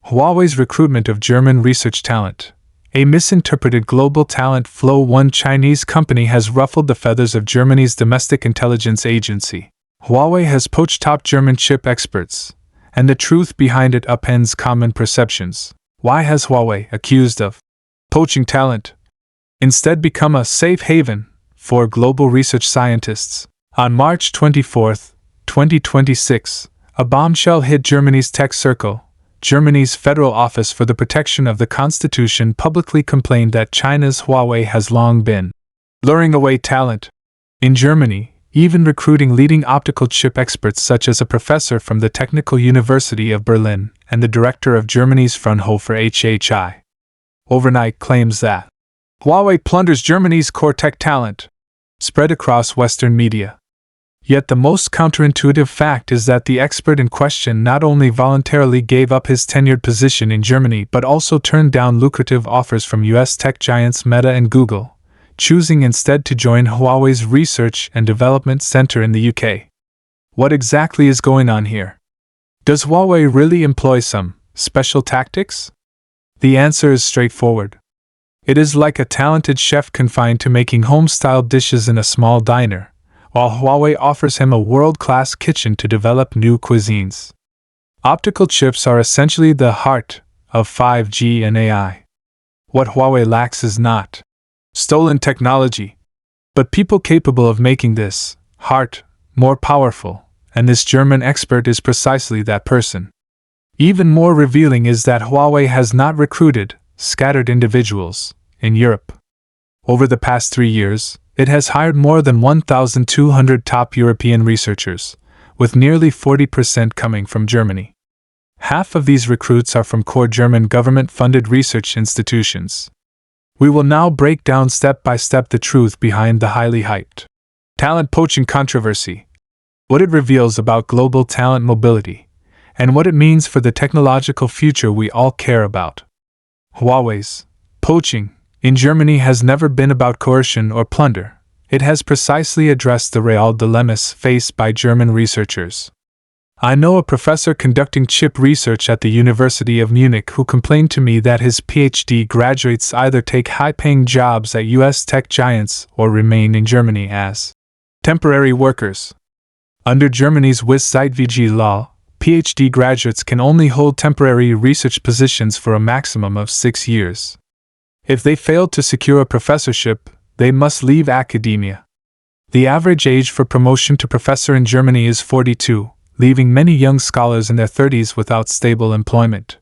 Huawei's recruitment of German research talent. A misinterpreted global talent flow. One Chinese company has ruffled the feathers of Germany's domestic intelligence agency. Huawei has poached top German chip experts, and the truth behind it upends common perceptions. Why has Huawei, accused of poaching talent, instead become a safe haven for global research scientists? On March 24, 2026, a bombshell hit Germany's tech circle. Germany's Federal Office for the Protection of the Constitution publicly complained that China's Huawei has long been luring away talent in Germany, even recruiting leading optical chip experts such as a professor from the Technical University of Berlin and the director of Germany's Fraunhofer HHI. Overnight claims that Huawei plunders Germany's core tech talent, spread across Western media. Yet the most counterintuitive fact is that the expert in question not only voluntarily gave up his tenured position in Germany but also turned down lucrative offers from US tech giants Meta and Google, choosing instead to join Huawei's Research and Development Center in the UK. What exactly is going on here? Does Huawei really employ some special tactics? The answer is straightforward. It is like a talented chef confined to making home-style dishes in a small diner, while Huawei offers him a world-class kitchen to develop new cuisines. Optical chips are essentially the heart of 5G and AI. What Huawei lacks is not stolen technology, but people capable of making this heart more powerful, and this German expert is precisely that person. Even more revealing is that Huawei has not recruited scattered individuals in Europe. Over the past 3 years, it has hired more than 1,200 top European researchers, with nearly 40% coming from Germany. Half of these recruits are from core German government-funded research institutions. We will now break down step by step the truth behind the highly hyped talent poaching controversy, what it reveals about global talent mobility, and what it means for the technological future we all care about. Huawei's poaching in Germany has never been about coercion or plunder. It has precisely addressed the real dilemmas faced by German researchers. I know a professor conducting chip research at the University of Munich who complained to me that his PhD graduates either take high-paying jobs at US tech giants or remain in Germany as temporary workers. Under Germany's Zeitweg law, PhD graduates can only hold temporary research positions for a maximum of 6 years. If they fail to secure a professorship, they must leave academia. The average age for promotion to professor in Germany is 42, leaving many young scholars in their 30s without stable employment.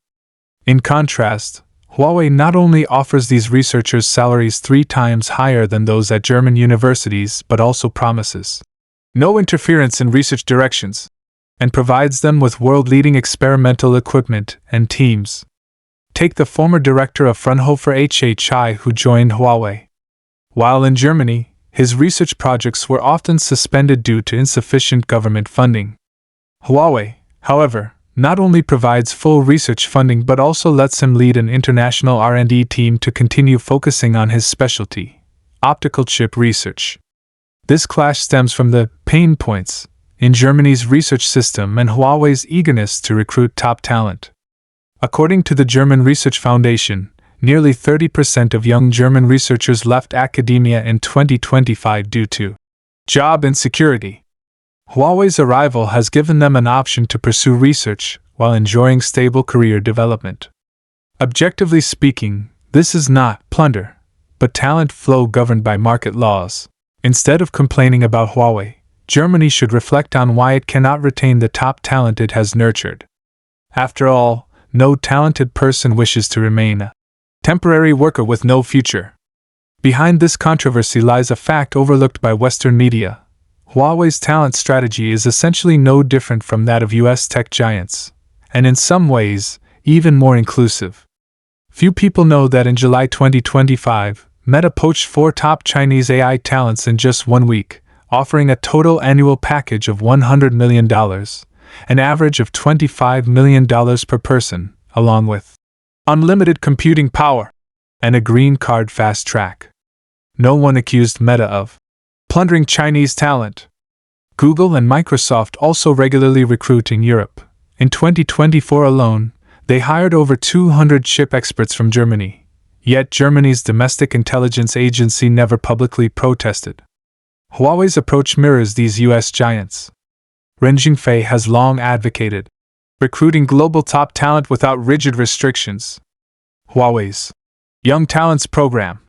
In contrast, Huawei not only offers these researchers salaries 3 times higher than those at German universities but also promises no interference in research directions, and provides them with world-leading experimental equipment and teams. Take the former director of Fraunhofer HHI who joined Huawei. While in Germany, his research projects were often suspended due to insufficient government funding. Huawei, however, not only provides full research funding but also lets him lead an international R&D team to continue focusing on his specialty, optical chip research. This clash stems from the pain points in Germany's research system and Huawei's eagerness to recruit top talent. According to the German Research Foundation, nearly 30% of young German researchers left academia in 2025 due to job insecurity. Huawei's arrival has given them an option to pursue research while enjoying stable career development. Objectively speaking, this is not plunder, but talent flow governed by market laws. Instead of complaining about Huawei, Germany should reflect on why it cannot retain the top talent it has nurtured. After all, no talented person wishes to remain a temporary worker with no future. Behind this controversy lies a fact overlooked by Western media. Huawei's talent strategy is essentially no different from that of US tech giants, and in some ways, even more inclusive. Few people know that in July 2025, Meta poached 4 top Chinese AI talents in just 1 week, offering a total annual package of $100 million, an average of $25 million per person, along with unlimited computing power and a green card fast track. No one accused Meta of plundering Chinese talent. Google and Microsoft also regularly recruit in Europe. In 2024 alone, They hired over 200 chip experts from Germany, yet Germany's domestic intelligence agency never publicly protested. Huawei's approach mirrors these US giants. Ren Jingfei has long advocated recruiting global top talent without rigid restrictions. Huawei's Young Talents Program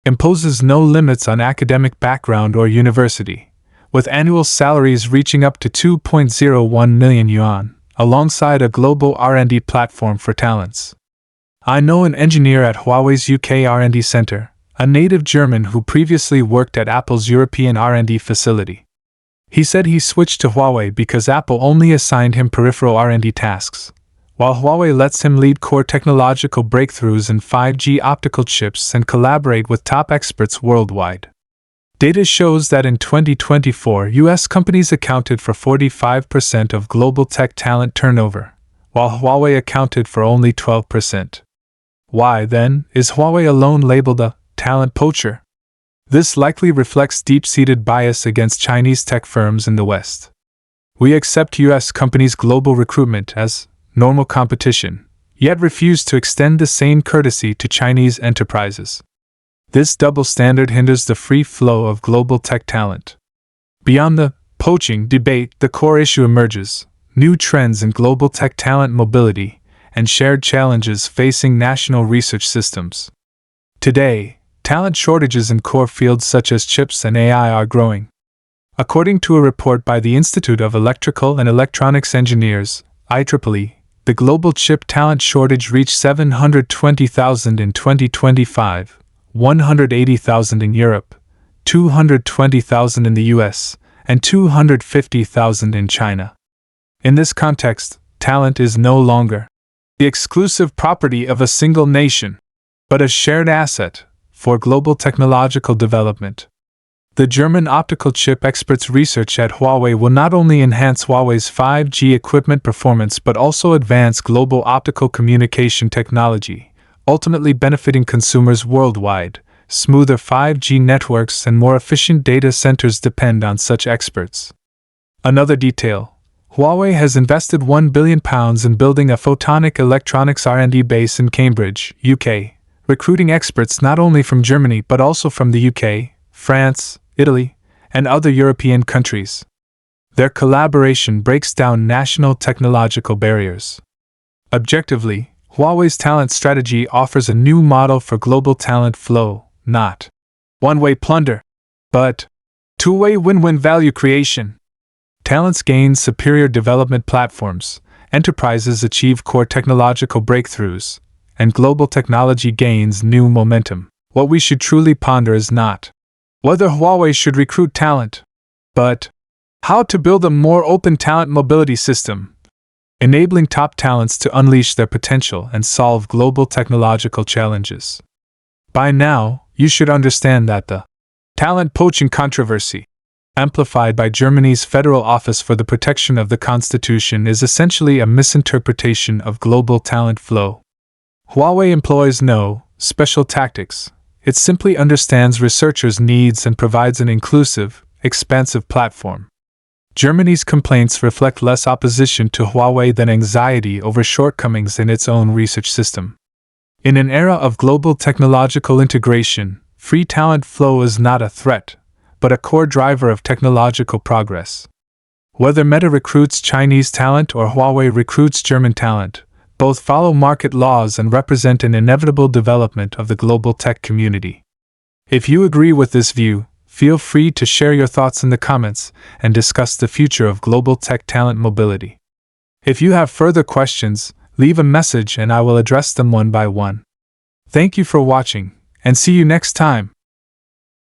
imposes no limits on academic background or university, with annual salaries reaching up to 2.01 million yuan, alongside a global R&D platform for talents. I know an engineer at Huawei's UK R&D center, a native German who previously worked at Apple's European R&D facility. He said he switched to Huawei because Apple only assigned him peripheral R&D tasks, while Huawei lets him lead core technological breakthroughs in 5G optical chips and collaborate with top experts worldwide. Data shows that in 2024, US companies accounted for 45% of global tech talent turnover, while Huawei accounted for only 12%. Why, then, is Huawei alone labeled a talent poacher? This likely reflects deep-seated bias against Chinese tech firms in the West. We accept US companies' global recruitment as normal competition, yet refuse to extend the same courtesy to Chinese enterprises. This double standard hinders the free flow of global tech talent. Beyond the poaching debate, the core issue emerges: new trends in global tech talent mobility and shared challenges facing national research systems. Today, talent shortages in core fields such as chips and AI are growing. According to a report by the Institute of Electrical and Electronics Engineers, IEEE, the global chip talent shortage reached 720,000 in 2025, 180,000 in Europe, 220,000 in the US, and 250,000 in China. In this context, talent is no longer the exclusive property of a single nation, but a shared asset for global technological development. The German optical chip experts' research at Huawei will not only enhance Huawei's 5G equipment performance but also advance global optical communication technology, ultimately benefiting consumers worldwide. Smoother 5G networks and more efficient data centers depend on such experts. Another detail: Huawei has invested £1 billion in building a photonic electronics R&D base in Cambridge, UK, recruiting experts not only from Germany but also from the UK, France, Italy, and other European countries. Their collaboration breaks down national technological barriers. Objectively, Huawei's talent strategy offers a new model for global talent flow, not one-way plunder, but two-way win-win value creation. Talents gain superior development platforms, enterprises achieve core technological breakthroughs, and global technology gains new momentum. What we should truly ponder is not whether Huawei should recruit talent, but how to build a more open talent mobility system, enabling top talents to unleash their potential and solve global technological challenges. By now, you should understand that the talent poaching controversy, amplified by Germany's Federal Office for the Protection of the Constitution, is essentially a misinterpretation of global talent flow. Huawei employs no special tactics. It simply understands researchers' needs and provides an inclusive, expansive platform. Germany's complaints reflect less opposition to Huawei than anxiety over shortcomings in its own research system. In an era of global technological integration, free talent flow is not a threat, but a core driver of technological progress. Whether Meta recruits Chinese talent or Huawei recruits German talent, both follow market laws and represent an inevitable development of the global tech community. If you agree with this view, feel free to share your thoughts in the comments and discuss the future of global tech talent mobility. If you have further questions, leave a message and I will address them one by one. Thank you for watching, and see you next time.